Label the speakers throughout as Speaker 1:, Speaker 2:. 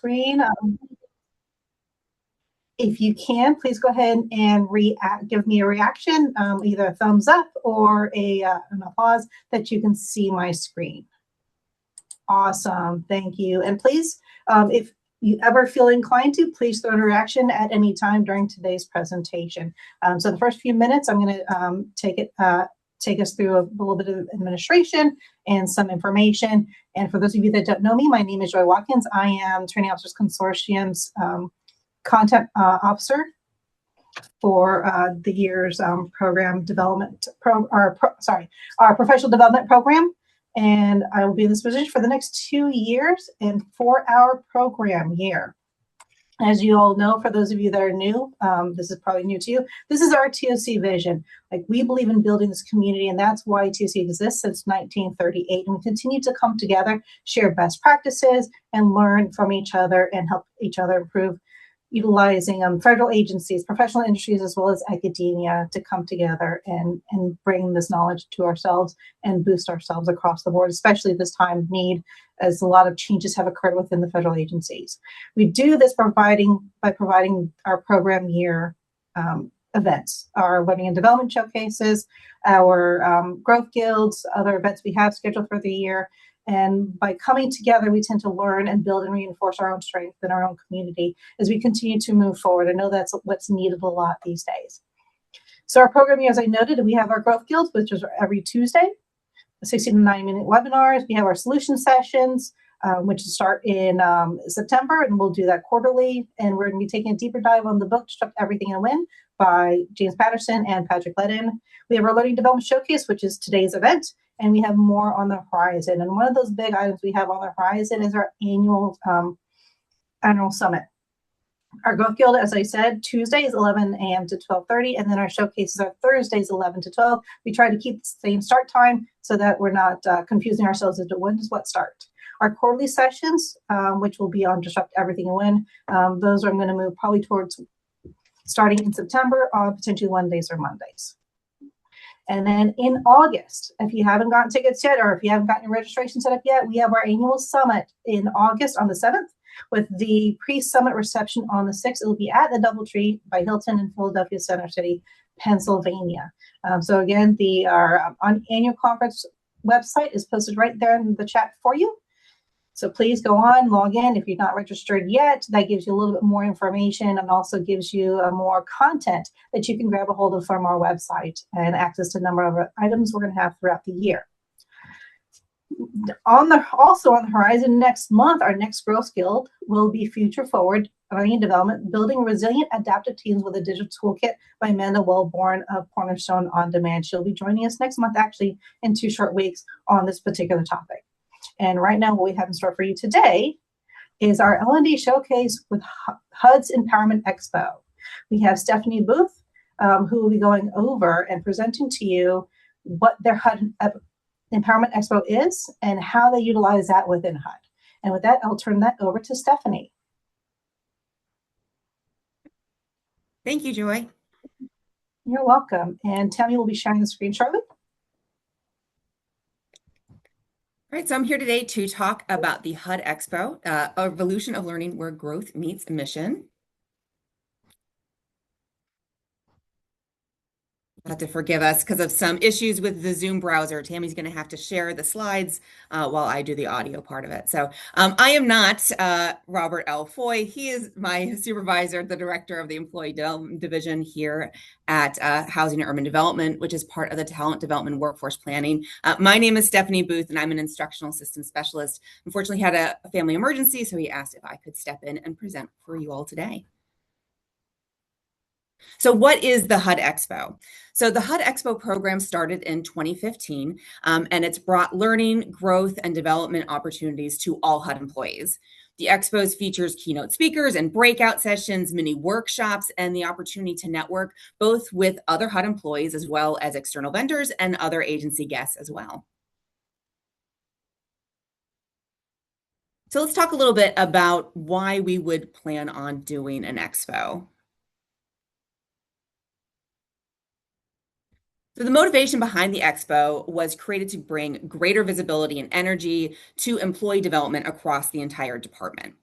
Speaker 1: screen. If you can, please go ahead and give me a reaction, either a thumbs up or an applause that you can see my screen. Awesome, thank you. And please, if you ever feel inclined to, please throw a reaction at any time during today's presentation. So the first few minutes, I'm going to take us through a little bit of administration and some information. And for those of you that don't know me, my name is Joy Watkins. I am Training Officers Consortium's content officer for the year's program development our professional development program. And I will be in this position for the next 2 years and 4-hour program year. As you all know, for those of you that are new, this is probably new to you, this is our TOC vision. Like, we believe in building this community, and that's why TOC exists since 1938. And we continue to come together, share best practices, and learn from each other and help each other improve, utilizing federal agencies, professional industries, as well as academia to come together and bring this knowledge to ourselves and boost ourselves across the board, especially this time of need, as a lot of changes have occurred within the federal agencies. We do this by providing our program year events, our learning and development showcases, our growth guilds, other events we have scheduled for the year. And by coming together, we tend to learn and build and reinforce our own strength in our own community as we continue to move forward. I know that's what's needed a lot these days. So our program year, as I noted, we have our growth guilds, which is every Tuesday, 60 to 90-minute webinars. We have our solution sessions, which start in September, and we'll do that quarterly. And we're going to be taking a deeper dive on the book, Disrupt Everything and Win, by James Patterson and Patrick Ledden. We have our Learning Development Showcase, which is today's event, and we have more on the horizon. And one of those big items we have on the horizon is our annual summit. Our Growth Guild, as I said, Tuesdays 11 a.m. to 12:30, and then our showcases are Thursdays 11 to 12. We try to keep the same start time so that we're not confusing ourselves as to when does what start. Our quarterly sessions, which will be on Disrupt Everything and Win, those are going to move probably towards starting in September, potentially Wednesdays or Mondays. And then in August, if you haven't gotten tickets yet, or if you haven't gotten your registration set up yet, we have our annual summit in August on the 7th, with the pre-summit reception on the 6th. It will be at the DoubleTree by Hilton in Philadelphia Center City, Pennsylvania. So again, our annual conference website is posted right there in the chat for you. So please go on, log in. If you're not registered yet, that gives you a little bit more information and also gives you more content that you can grab a hold of from our website and access to a number of items we're going to have throughout the year. Also on the horizon next month, our next Growth Guild will be Future Forward Learning and Development, Building Resilient Adaptive Teams with a Digital Toolkit by Amanda Wellborn of Cornerstone On Demand. She'll be joining us next month, actually in 2 short weeks, on this particular topic. And right now, what we have in store for you today is our L&D showcase with HUD's Empowerment Expo. We have Stephanie Booth, who will be going over and presenting to you what their HUD Empowerment Expo is and how they utilize that within HUD. And with that, I'll turn that over to Stephanie.
Speaker 2: Thank you, Joy.
Speaker 1: You're welcome. And Tammy will be sharing the screen shortly.
Speaker 2: All right, so I'm here today to talk about the HUD Expo, Evolution of Learning Where Growth Meets Mission. You'll have to forgive us because of some issues with the Zoom browser. Tammy's going to have to share the slides while I do the audio part of it. So I am not Robert L. Foy. He is my supervisor, the director of the Employee Development Division here at Housing and Urban Development, which is part of the Talent Development Workforce Planning. My name is Stephanie Booth, and I'm an instructional systems specialist. Unfortunately, had a family emergency, so he asked if I could step in and present for you all today. So what is the HUD Expo? So the HUD Expo program started in 2015, and it's brought learning, growth, and development opportunities to all HUD employees. The Expos features keynote speakers and breakout sessions, mini workshops, and the opportunity to network both with other HUD employees as well as external vendors and other agency guests as well. So let's talk a little bit about why we would plan on doing an Expo. So the motivation behind the Expo was created to bring greater visibility and energy to employee development across the entire department.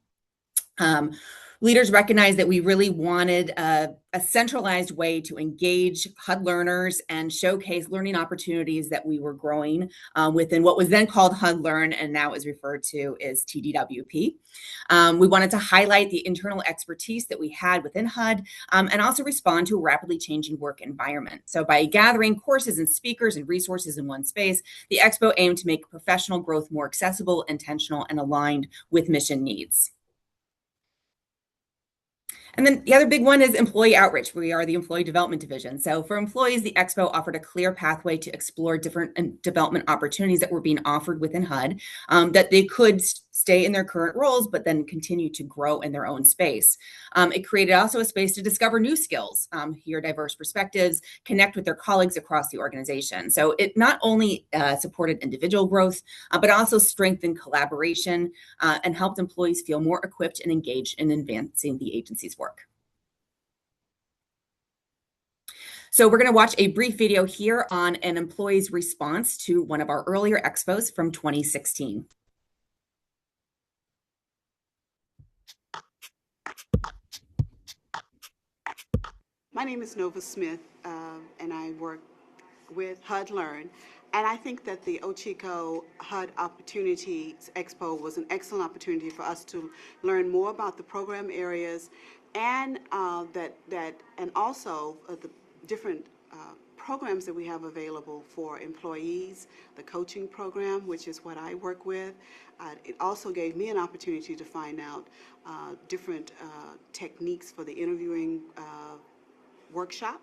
Speaker 2: Leaders recognized that we really wanted a centralized way to engage HUD learners and showcase learning opportunities that we were growing within what was then called HUD Learn and now is referred to as TDWP. We wanted to highlight the internal expertise that we had within HUD and also respond to a rapidly changing work environment. So by gathering courses and speakers and resources in one space, the Expo aimed to make professional growth more accessible, intentional, and aligned with mission needs. And then the other big one is employee outreach. We are the employee development division. So for employees, the Expo offered a clear pathway to explore different development opportunities that were being offered within HUD, that they could stay in their current roles, but then continue to grow in their own space. It created also a space to discover new skills, hear diverse perspectives, connect with their colleagues across the organization. So it not only supported individual growth, but also strengthened collaboration and helped employees feel more equipped and engaged in advancing the agency's work. So we're going to watch a brief video here on an employee's response to one of our earlier expos from 2016.
Speaker 3: My name is Nova Smith, and I work with HUD Learn. And I think that the Ochiko HUD Opportunities Expo was an excellent opportunity for us to learn more about the program areas and also the different programs that we have available for employees, the coaching program, which is what I work with. It also gave me an opportunity to find out different techniques for the interviewing workshop,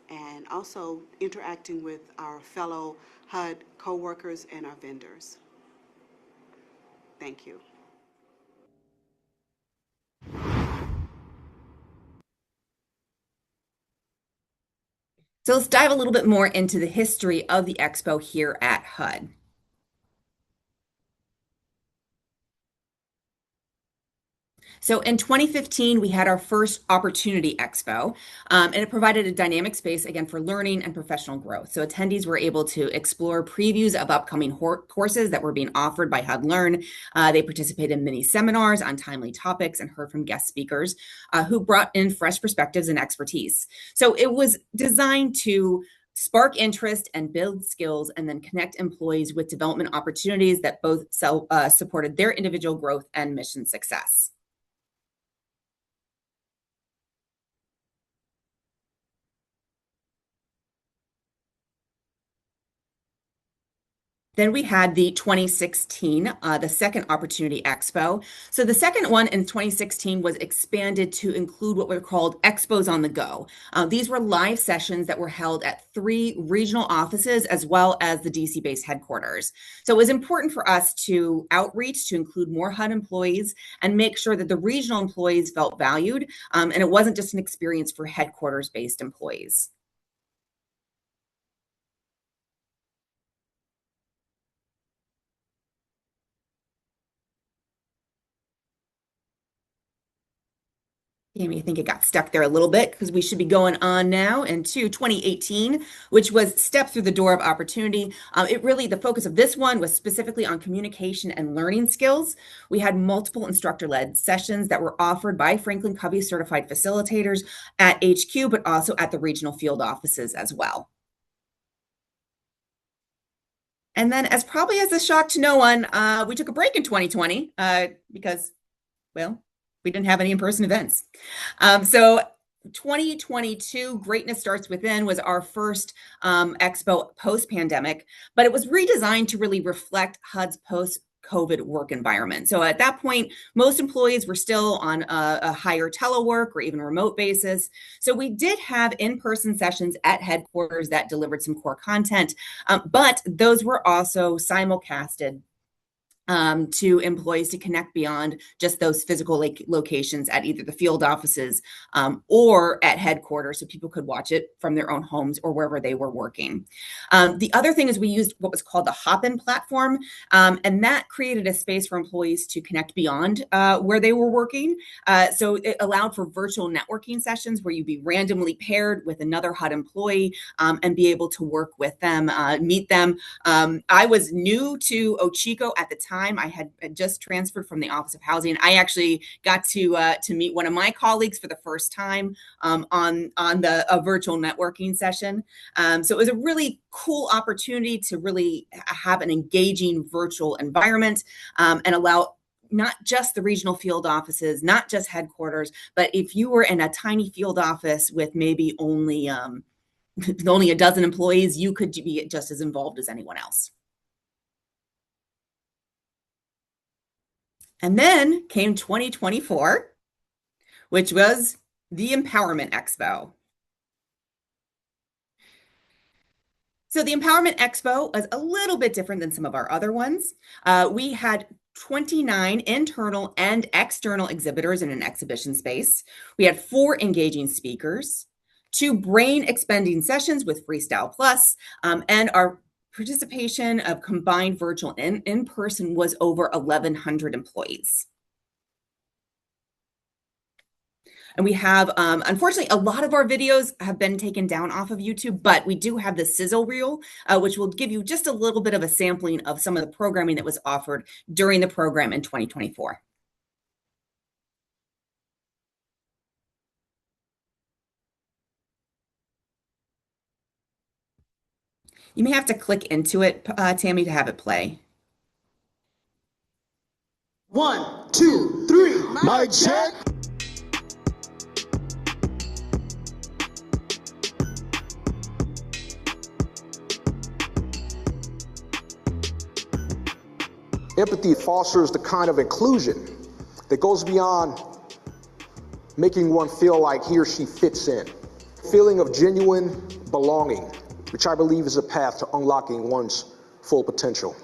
Speaker 3: and also interacting with our fellow HUD co-workers and our vendors. Thank you.
Speaker 2: So let's dive a little bit more into the history of the Expo here at HUD. So in 2015, we had our first Opportunity Expo, and it provided a dynamic space, again, for learning and professional growth. So attendees were able to explore previews of upcoming courses that were being offered by HUD Learn. They participated in mini seminars on timely topics and heard from guest speakers who brought in fresh perspectives and expertise. So it was designed to spark interest and build skills, and then connect employees with development opportunities that both supported their individual growth and mission success. Then we had the 2016, the second Opportunity Expo. So the second one in 2016 was expanded to include what were called Expos on the Go. These were live sessions that were held at 3 regional offices as well as the DC-based headquarters. So it was important for us to outreach to include more HUD employees and make sure that the regional employees felt valued, and it wasn't just an experience for headquarters-based employees. I think it got stuck there a little bit because we should be going on now into 2018, which was Step Through the Door of Opportunity. The focus of this one was specifically on communication and learning skills. We had multiple instructor-led sessions that were offered by Franklin Covey certified facilitators at HQ, but also at the regional field offices as well. And then, as probably as a shock to no one, we took a break in 2020 because, well, we didn't have any in-person events. So 2022, Greatness Starts Within was our first expo post-pandemic, but it was redesigned to really reflect HUD's post-COVID work environment. So at that point, most employees were still on a higher telework or even remote basis. So we did have in-person sessions at headquarters that delivered some core content, but those were also simulcasted to employees to connect beyond just those physical locations at either the field offices or at headquarters, so people could watch it from their own homes or wherever they were working. The other thing is we used what was called the Hop-In platform, and that created a space for employees to connect beyond where they were working. So it allowed for virtual networking sessions where you'd be randomly paired with another HUD employee and be able to work with them, meet them. I was new to Ochiko at the time. time. I had just transferred from the Office of Housing. I actually got to meet one of my colleagues for the first time on a virtual networking session. So it was a really cool opportunity to really have an engaging virtual environment and allow not just the regional field offices, not just headquarters, but if you were in a tiny field office with maybe only a dozen employees, you could be just as involved as anyone else. And then came 2024, which was the Empowerment Expo. So the Empowerment Expo was a little bit different than some of our other ones. We had 29 internal and external exhibitors in an exhibition space. We had 4 engaging speakers, 2 brain-expending sessions with Freestyle Plus, and our participation of combined virtual and in-person was over 1,100 employees. And we have, unfortunately, a lot of our videos have been taken down off of YouTube, but we do have the sizzle reel, which will give you just a little bit of a sampling of some of the programming that was offered during the program in 2024. You may have to click into it, Tammy, to have it play.
Speaker 4: 1, 2, 3, mic check. Empathy fosters the kind of inclusion that goes beyond making one feel like he or she fits in. Feeling of genuine belonging, which I believe is a path to unlocking one's full potential.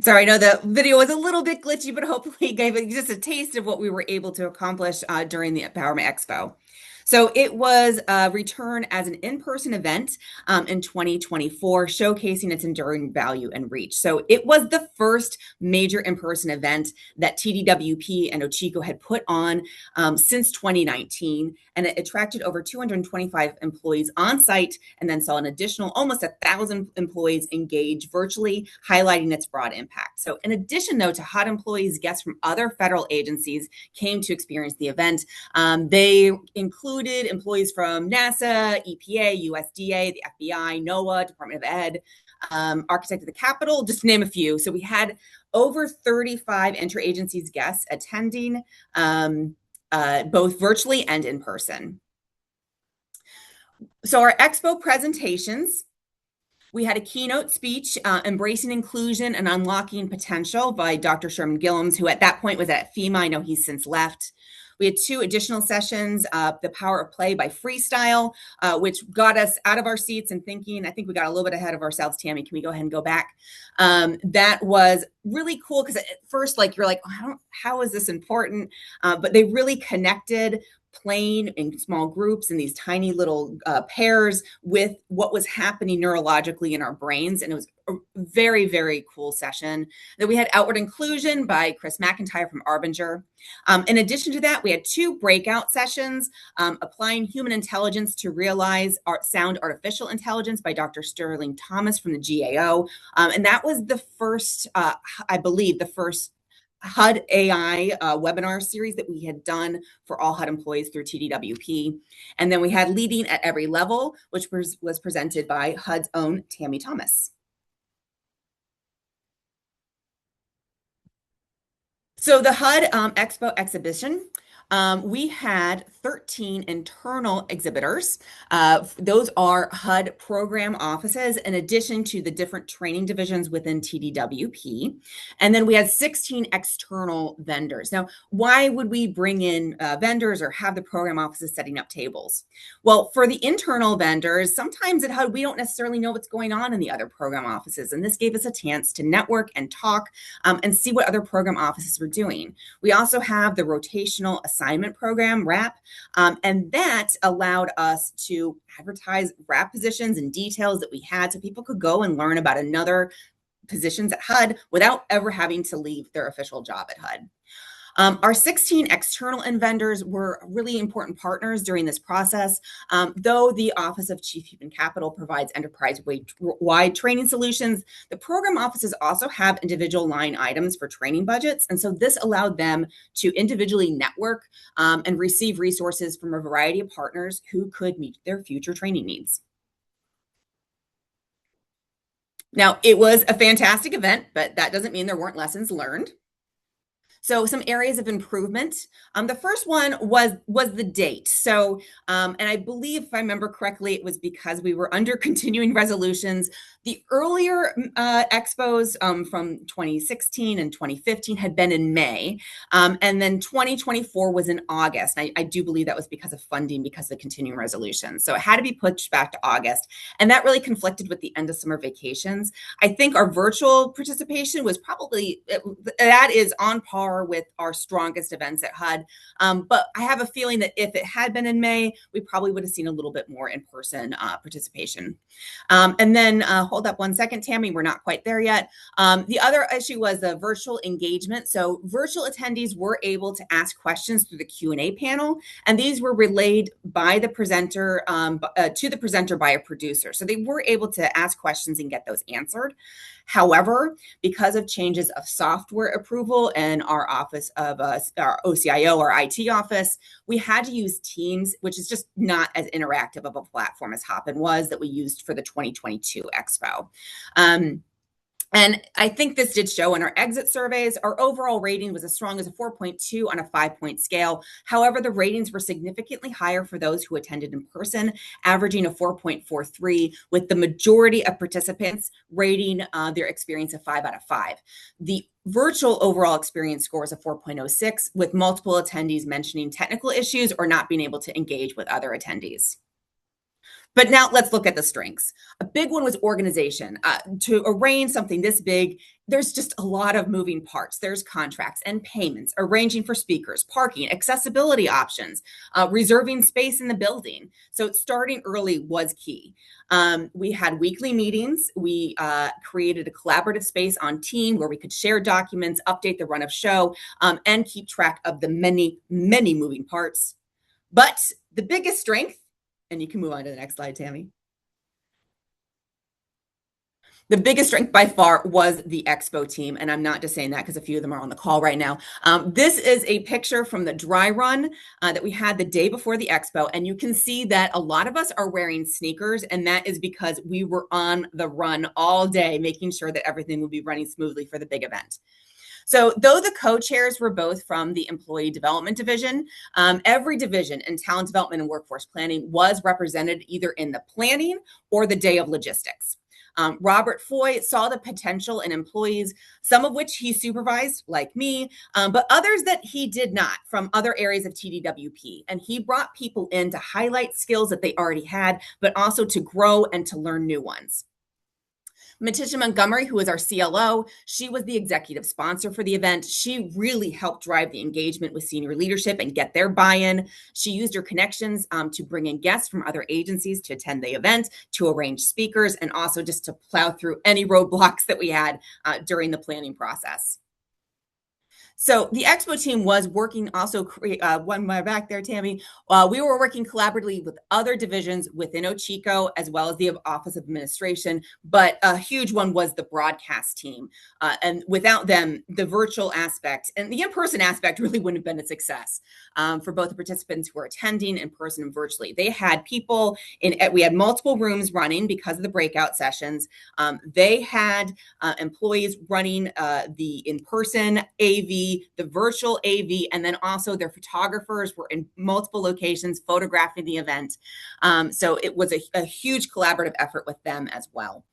Speaker 2: Sorry, I know the video was a little bit glitchy, but hopefully gave it just a taste of what we were able to accomplish during the Empowerment Expo. So it was a return as an in-person event in 2024, showcasing its enduring value and reach. So it was the first major in-person event that TDWP and Ochiko had put on since 2019, and it attracted over 225 employees on site, and then saw an additional almost 1,000 employees engage virtually, highlighting its broad impact. So in addition, though, to HUD employees, guests from other federal agencies came to experience the event. They included employees from NASA, EPA, USDA, the FBI, NOAA, Department of Ed, Architect of the Capitol, just to name a few. So we had over 35 interagencies guests attending, both virtually and in person. So our expo presentations, we had a keynote speech, Embracing Inclusion and Unlocking Potential by Dr. Sherman Gillums, who at that point was at FEMA. I know he's since left. We had 2 additional sessions, The Power of Play by Freestyle, which got us out of our seats and thinking. I think we got a little bit ahead of ourselves. Tammy, can we go ahead and go back? That was really cool because at first, like, you're like, how is this important? But they really connected playing in small groups in these tiny little pairs with what was happening neurologically in our brains. And it was a very, very cool session. Then we had Outward Inclusion by Chris McIntyre from Arbinger. In addition to that, we had 2 breakout sessions, Applying Human Intelligence to Realize Sound Artificial Intelligence by Dr. Sterling Thomas from the GAO. And that was the first, I believe, the first HUD AI webinar series that we had done for all HUD employees through TDWP. And then we had Leading at Every Level, which was presented by HUD's own Tammy Thomas. So the HUD Expo exhibition We had 13 internal exhibitors. Those are HUD program offices in addition to the different training divisions within TDWP. And then we had 16 external vendors. Now, why would we bring in vendors or have the program offices setting up tables? Well, for the internal vendors, sometimes at HUD, we don't necessarily know what's going on in the other program offices. And this gave us a chance to network and talk and see what other program offices were doing. We also have the rotational assignment program, RAP, and that allowed us to advertise RAP positions and details that we had so people could go and learn about another positions at HUD without ever having to leave their official job at HUD. Our 16 external vendors were really important partners during this process. Though the Office of Chief Human Capital provides enterprise-wide training solutions, the program offices also have individual line items for training budgets. And so this allowed them to individually network and receive resources from a variety of partners who could meet their future training needs. Now, it was a fantastic event, but that doesn't mean there weren't lessons learned. So some areas of improvement. The first one was the date. So, and I believe if I remember correctly, it was because we were under continuing resolutions. The earlier expos from 2016 and 2015 had been in May, and then 2024 was in August. I do believe that was because of funding, because of the continuing resolutions. So it had to be pushed back to August, and that really conflicted with the end of summer vacations. I think our virtual participation was probably, that is on par with our strongest events at HUD. But I have a feeling that if it had been in May, we probably would have seen a little bit more in-person participation. And then hold up one second, Tammy, we're not quite there yet. The other issue was the virtual engagement. So virtual attendees were able to ask questions through the Q&A panel, and these were relayed by the presenter to the presenter by a producer. So they were able to ask questions and get those answered. However, because of changes of software approval in our office of our OCIO, our IT office, we had to use Teams, which is just not as interactive of a platform as Hopin was that we used for the 2022 Expo. And I think this did show in our exit surveys. Our overall rating was as strong as a 4.2 on a 5-point scale. However, the ratings were significantly higher for those who attended in person, averaging a 4.43, with the majority of participants rating their experience a 5 out of 5. The virtual overall experience score is a 4.06, with multiple attendees mentioning technical issues or not being able to engage with other attendees. But now let's look at the strengths. A big one was organization. To arrange something this big, there's just a lot of moving parts. There's contracts and payments, arranging for speakers, parking, accessibility options, reserving space in the building. So starting early was key. We had weekly meetings. We created a collaborative space on Team where we could share documents, update the run of show, and keep track of the many, many moving parts. But the biggest strength, and you can move on to the next slide, Tammy. The biggest strength by far was the Expo team, and I'm not just saying that because a few of them are on the call right now. This is a picture from the dry run that we had the day before the Expo, and you can see that a lot of us are wearing sneakers, and that is because we were on the run all day, making sure that everything would be running smoothly for the big event. So though the co-chairs were both from the employee development division, every division in talent development and workforce planning was represented either in the planning or the day of logistics. Robert Foy saw the potential in employees, some of which he supervised, like me, but others that he did not from other areas of TDWP. And he brought people in to highlight skills that they already had, but also to grow and to learn new ones. Matisha Montgomery, who is our CLO, she was the executive sponsor for the event. She really helped drive the engagement with senior leadership and get their buy-in. She used her connections to bring in guests from other agencies to attend the event, to arrange speakers, and also just to plow through any roadblocks that we had during the planning process. So the Expo team was working also, one more back there, Tammy. We were working collaboratively with other divisions within OCHICO, as well as the Office of Administration, but a huge one was the broadcast team. And without them, the virtual aspect and the in-person aspect really wouldn't have been a success for both the participants who were attending in person and virtually. They had people we had multiple rooms running because of the breakout sessions. They had employees running the in-person AV AV, the virtual AV, and then also their photographers were in multiple locations photographing the event. So it was a huge collaborative effort with them as well.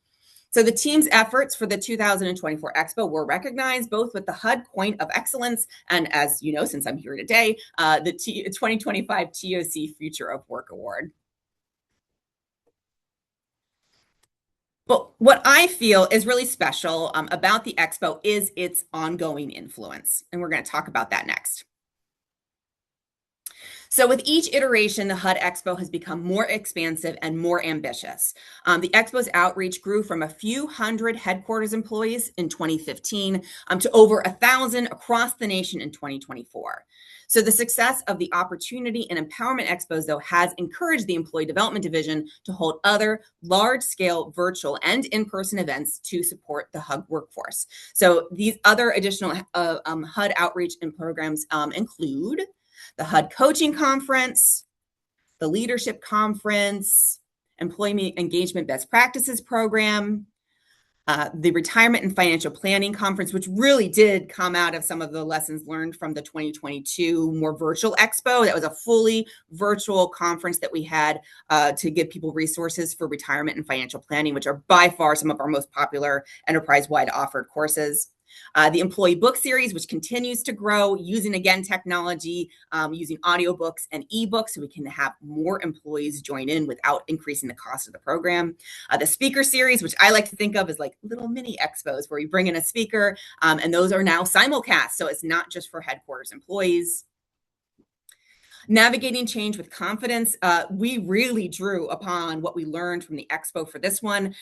Speaker 2: So the team's efforts for the 2024 Expo were recognized both with the HUD Point of Excellence and, as you know, since I'm here today, the 2025 TOC Future of Work Award. But what I feel is really special about the Expo is its ongoing influence. And we're going to talk about that next. So with each iteration, the HUD Expo has become more expansive and more ambitious. The Expo's outreach grew from a few hundred headquarters employees in 2015 to over 1,000 across the nation in 2024. So the success of the Opportunity and Empowerment Expos, though, has encouraged the Employee Development Division to hold other large-scale virtual and in-person events to support the HUD workforce. So these other additional HUD outreach and programs include the HUD Coaching Conference, the Leadership Conference, Employee Engagement Best Practices Program, the Retirement and Financial Planning Conference, which really did come out of some of the lessons learned from the 2022 more virtual Expo. That was a fully virtual conference that we had to give people resources for retirement and financial planning, which are by far some of our most popular enterprise-wide offered courses. The Employee Book Series, which continues to grow using, again, technology, using audiobooks and ebooks so we can have more employees join in without increasing the cost of the program. The Speaker Series, which I like to think of as like little mini expos where you bring in a speaker, and those are now simulcast, so it's not just for headquarters employees. Navigating change with confidence. We really drew upon what we learned from the Expo for this one.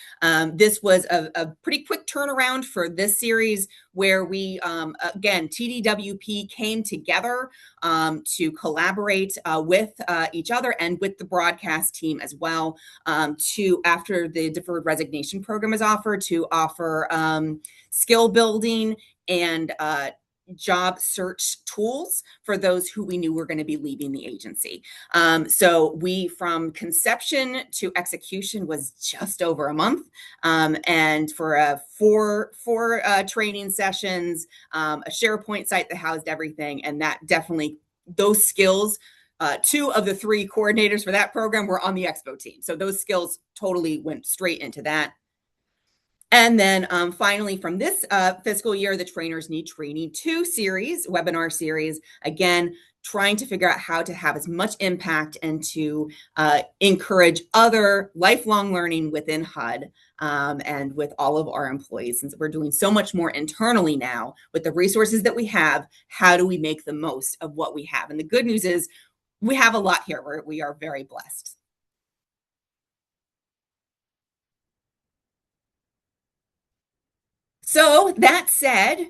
Speaker 2: This was a pretty quick turnaround for this series where we, again, TDWP came together to collaborate with each other and with the broadcast team as well after the deferred resignation program is offered, to offer skill building and job search tools for those who we knew were going to be leaving the agency. So we, from conception to execution, was just over a month. And for four training sessions, a SharePoint site that housed everything. And that definitely, those skills, 2 of the 3 coordinators for that program were on the Expo team. So those skills totally went straight into that. And then finally, from this fiscal year, the Trainers Need Training 2 series, webinar series, again, trying to figure out how to have as much impact and to encourage other lifelong learning within HUD and with all of our employees. Since we're doing so much more internally now with the resources that we have, how do we make the most of what we have? And the good news is we have a lot here. We are very blessed. So that said,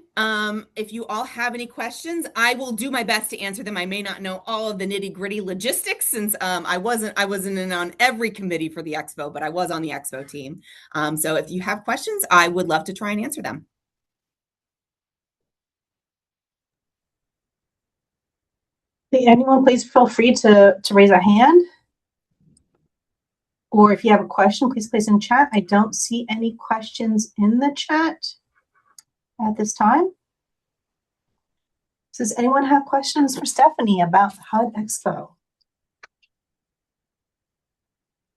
Speaker 2: if you all have any questions, I will do my best to answer them. I may not know all of the nitty-gritty logistics since I wasn't in on every committee for the Expo, but I was on the Expo team. So if you have questions, I would love to try and answer them.
Speaker 1: Anyone, please feel free to raise a hand. Or if you have a question, please place in chat. I don't see any questions in the chat at this time. Does anyone have questions for Stephanie about the HUD Expo?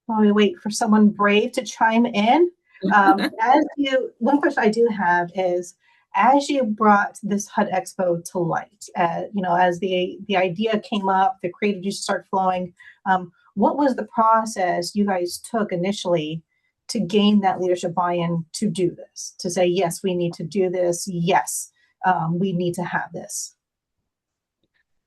Speaker 1: While we wait for someone brave to chime in. One question I do have is, as you brought this HUD Expo to light, as the idea came up, the creative juice start flowing, what was the process you guys took initially to gain that leadership buy-in to do this, to say, yes, we need to do this. Yes, we need to have this.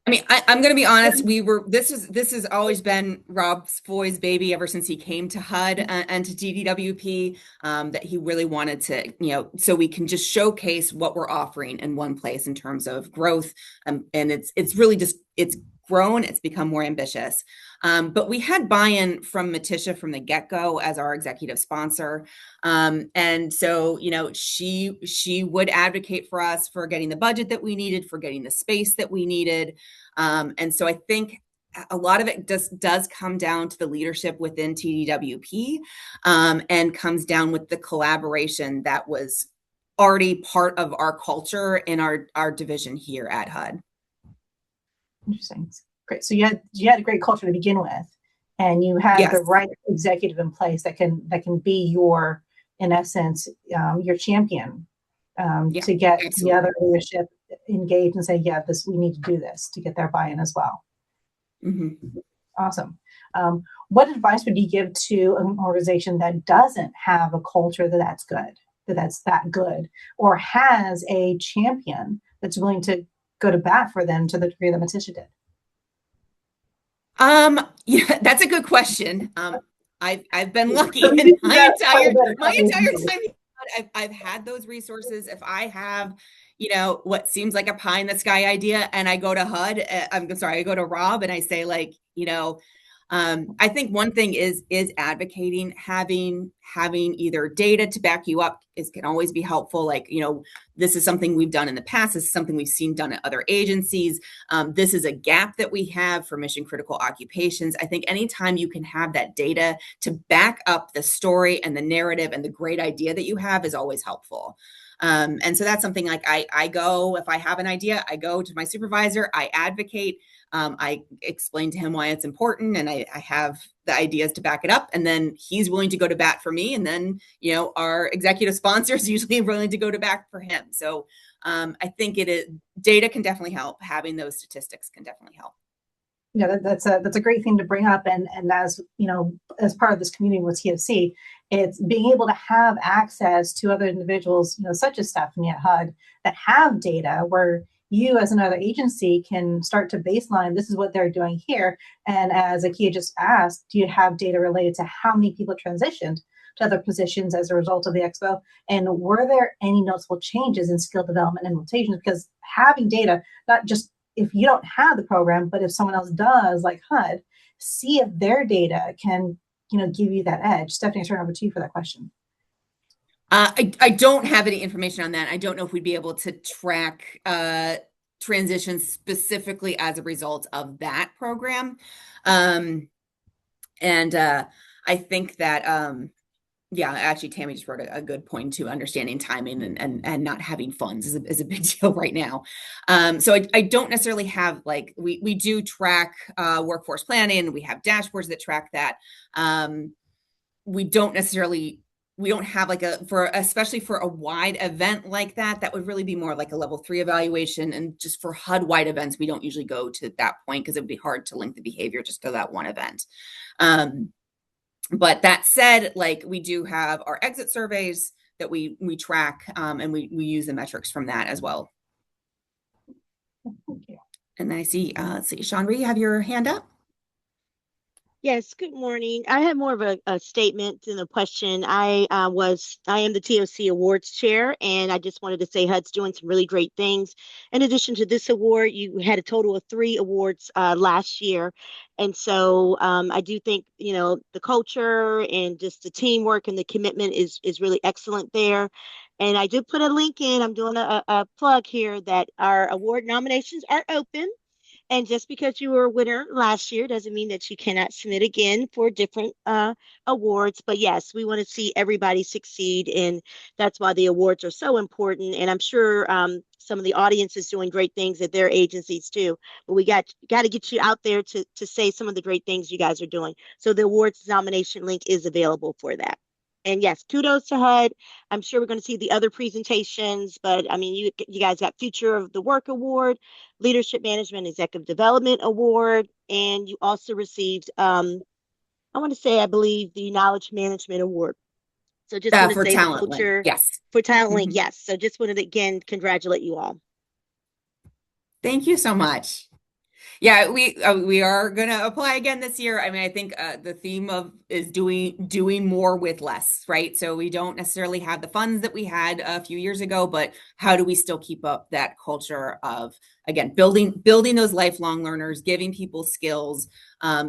Speaker 2: I mean, I'm going to be honest. This has always been Rob Foy's baby ever since he came to HUD and to TDWP, that he really wanted to, so we can just showcase what we're offering in one place in terms of growth. And it's really just, it's grown, it's become more ambitious. But we had buy-in from Matisha from the get-go as our executive sponsor. And so, she would advocate for us for getting the budget that we needed, for getting the space that we needed. And so I think a lot of it does come down to the leadership within TDWP, and comes down with the collaboration that was already part of our culture in our division here at HUD.
Speaker 1: Interesting. Great. So you had a great culture to begin with, and you had
Speaker 2: Yes.
Speaker 1: the right executive in place that can be your, in essence, your champion,
Speaker 2: Yeah,
Speaker 1: to get
Speaker 2: absolutely.
Speaker 1: the other leadership engaged and say, yeah, we need to do this, to get their buy-in as well.
Speaker 2: Mm-hmm.
Speaker 1: Awesome. What advice would you give to an organization that doesn't have a culture that's good, or has a champion that's willing to go to bat for them to the degree that Matisha did?
Speaker 2: Yeah, that's a good question. I've been lucky in my entire time. I've had those resources. If I have, what seems like a pie in the sky idea, and I go to HUD, I go to Rob and I say, like, I think one thing is advocating, having either data to back you up can always be helpful. Like, this is something we've done in the past. This is something we've seen done at other agencies. This is a gap that we have for mission critical occupations. I think anytime you can have that data to back up the story and the narrative and the great idea that you have is always helpful. And so that's something like I go, if I have an idea, I go to my supervisor, I advocate. I explain to him why it's important, and I have the ideas to back it up, and then he's willing to go to bat for me, and then our executive sponsor is usually willing to go to bat for him. So I think data can definitely help. Having those statistics can definitely help.
Speaker 1: Yeah, that's a great thing to bring up, and as as part of this community with TOC, it's being able to have access to other individuals, such as Stephanie at HUD, that have data where you as another agency can start to baseline, this is what they're doing here. And as Akia just asked, do you have data related to how many people transitioned to other positions as a result of the Expo? And were there any noticeable changes in skill development and rotations? Because having data, not just if you don't have the program, but if someone else does, like HUD, see if their data can, give you that edge. Stephanie, I turn over to you for that question.
Speaker 2: I don't have any information on that. I don't know if we'd be able to track transitions specifically as a result of that program. And I think that, yeah, actually, Tammy just wrote a good point to understanding timing and not having funds is a big deal right now. So I don't necessarily have, like, we do track workforce planning. We have dashboards that track that. We don't have like especially for a wide event like that would really be more like a level 3 evaluation. And just for HUD wide events, we don't usually go to that point because it would be hard to link the behavior just to that one event. But that said, like, we do have our exit surveys that we track, and we use the metrics from that as well.
Speaker 1: Thank you.
Speaker 2: And I see, Sean, you have your hand up.
Speaker 5: Yes, good morning. I had more of a statement than a question. I am the TOC Awards Chair, and I just wanted to say HUD's doing some really great things. In addition to this award, you had a total of 3 awards last year. And so I do think, the culture and just the teamwork and the commitment is really excellent there. And I did put a link in. I'm doing a plug here that our award nominations are open. And just because you were a winner last year doesn't mean that you cannot submit again for different awards. But yes, we want to see everybody succeed. And that's why the awards are so important. And I'm sure some of the audience is doing great things at their agencies too. But we got to get you out there to say some of the great things you guys are doing. So the awards nomination link is available for that. And yes, kudos to HUD. I'm sure we're going to see the other presentations, but I mean, you guys got Future of the Work Award, Leadership Management Executive Development Award, and you also received, I believe the Knowledge Management Award. So just want to say the culture,
Speaker 2: yes,
Speaker 5: for Talent Link, yes. So just wanted to again congratulate you all.
Speaker 2: Thank you so much. Yeah, we are going to apply again this year. I mean, I think the theme is doing more with less, right? So we don't necessarily have the funds that we had a few years ago, but how do we still keep up that culture of, again, building those lifelong learners, giving people skills,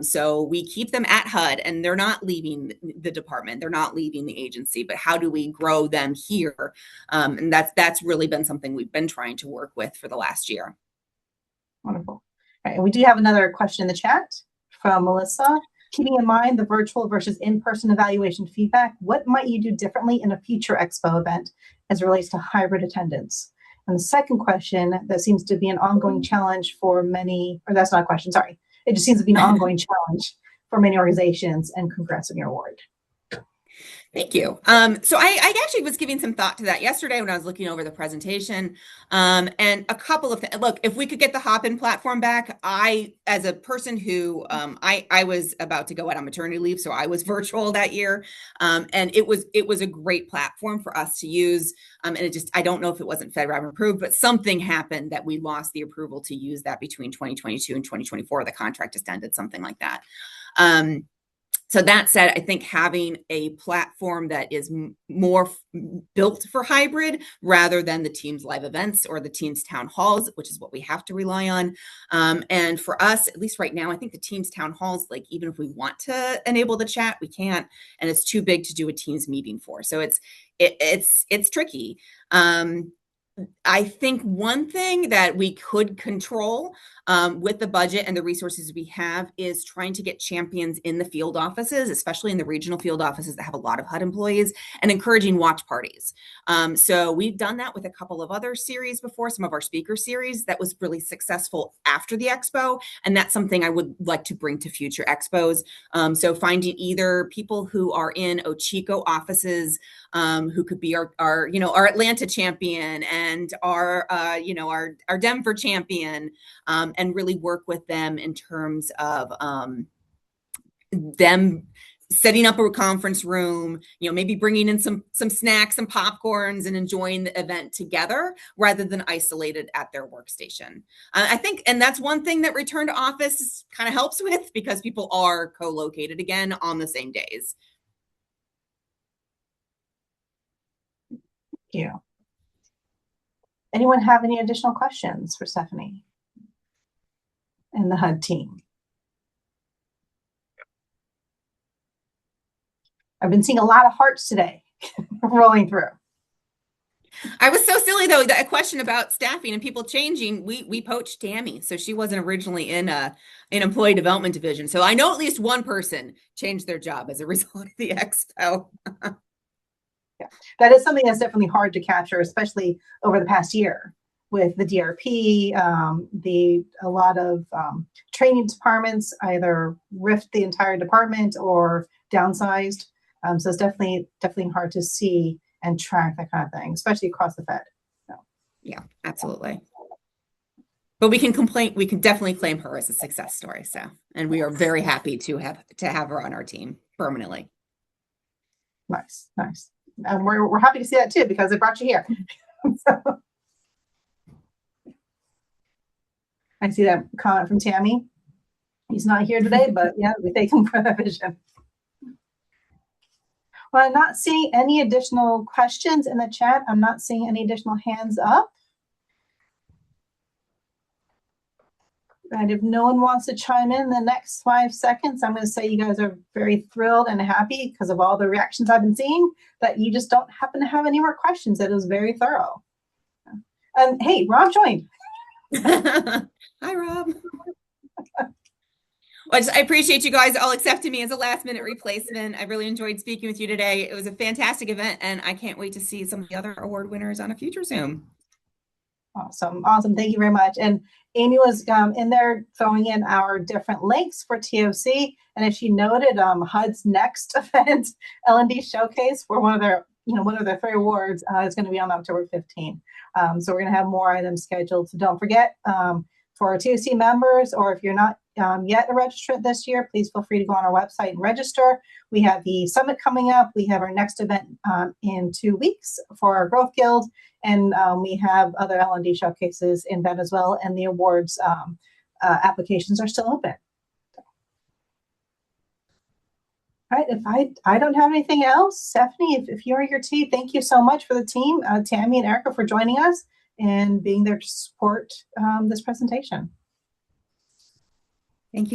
Speaker 2: so we keep them at HUD and they're not leaving the department, they're not leaving the agency, but how do we grow them here? And that's really been something we've been trying to work with for the last year.
Speaker 1: Wonderful. All right, and we do have another question in the chat from Melissa. Keeping in mind the virtual versus in-person evaluation feedback, what might you do differently in a future Expo event? as it relates to hybrid attendance? And the second question that seems to be an ongoing challenge for many, or that's not a question, sorry. It just seems to be an ongoing challenge for many organizations, and congrats on your award.
Speaker 2: Thank you. So I actually was giving some thought to that yesterday when I was looking over the presentation. And a couple of things. Look, if we could get the Hopin platform back, as a person who I was about to go out on maternity leave, so I was virtual that year. And it was a great platform for us to use. And I don't know if it wasn't FedRAMP approved, but something happened that we lost the approval to use that between 2022 and 2024. The contract just ended, something like that. So that said, I think having a platform that is more built for hybrid rather than the Teams live events or the Teams town halls, which is what we have to rely on. And for us, at least right now, I think the Teams town halls, like even if we want to enable the chat, we can't, and it's too big to do a Teams meeting for. So it's tricky. I think one thing that we could control with the budget and the resources we have is trying to get champions in the field offices, especially in the regional field offices that have a lot of HUD employees, and encouraging watch parties. So we've done that with a couple of other series before, some of our speaker series that was really successful after the Expo. And that's something I would like to bring to future Expos. So finding either people who are in Ochiko offices who could be our Atlanta champion and our Denver champion, and really work with them in terms of them setting up a conference room, maybe bringing in some snacks, some popcorns, and enjoying the event together rather than isolated at their workstation. I think, and that's one thing that return to office kind of helps with, because people are co-located again on the same days.
Speaker 1: Thank you. Anyone have any additional questions for Stephanie and the HUD team? I've been seeing a lot of hearts today rolling through.
Speaker 2: I was so silly though, that question about staffing and people changing, we poached Tammy. So she wasn't originally in an employee development division. So I know at least one person changed their job as a result of the Expo.
Speaker 1: Yeah, that is something that's definitely hard to capture, especially over the past year with the DRP. A lot of training departments either rift the entire department or downsized. So it's definitely hard to see and track that kind of thing, especially across the Fed. So.
Speaker 2: Yeah, absolutely. But we can definitely claim her as a success story. So, and we are very happy to have her on our team permanently.
Speaker 1: Nice. And we're happy to see that too, because it brought you here. So, I see that comment from Tammy. He's not here today, but yeah, we thank him for the vision. Well, I'm not seeing any additional questions in the chat. I'm not seeing any additional hands up. And if no one wants to chime in the next 5 seconds, I'm going to say you guys are very thrilled and happy because of all the reactions I've been seeing, that you just don't happen to have any more questions. That was very thorough. And hey, Rob joined.
Speaker 2: Hi, Rob. Well, I appreciate you guys all accepting me as a last-minute replacement. I really enjoyed speaking with you today. It was a fantastic event, and I can't wait to see some of the other award winners on a future Zoom.
Speaker 1: Awesome. Thank you very much. And Amy was in there throwing in our different links for TOC. And as she noted, HUD's next event, L&D Showcase, for one of their 3 awards, is going to be on October 15th. So we're going to have more items scheduled. So don't forget, for our TOC members, or if you're not yet a registrant this year, please feel free to go on our website and register. We have the summit coming up. We have our next event in 2 weeks for our Growth Guild. And we have other L&D showcases in that as well. And the awards applications are still open. All right, if I don't have anything else, Stephanie, if you're your team, thank you so much for the team, Tammy and Erica, for joining us and being there to support this presentation.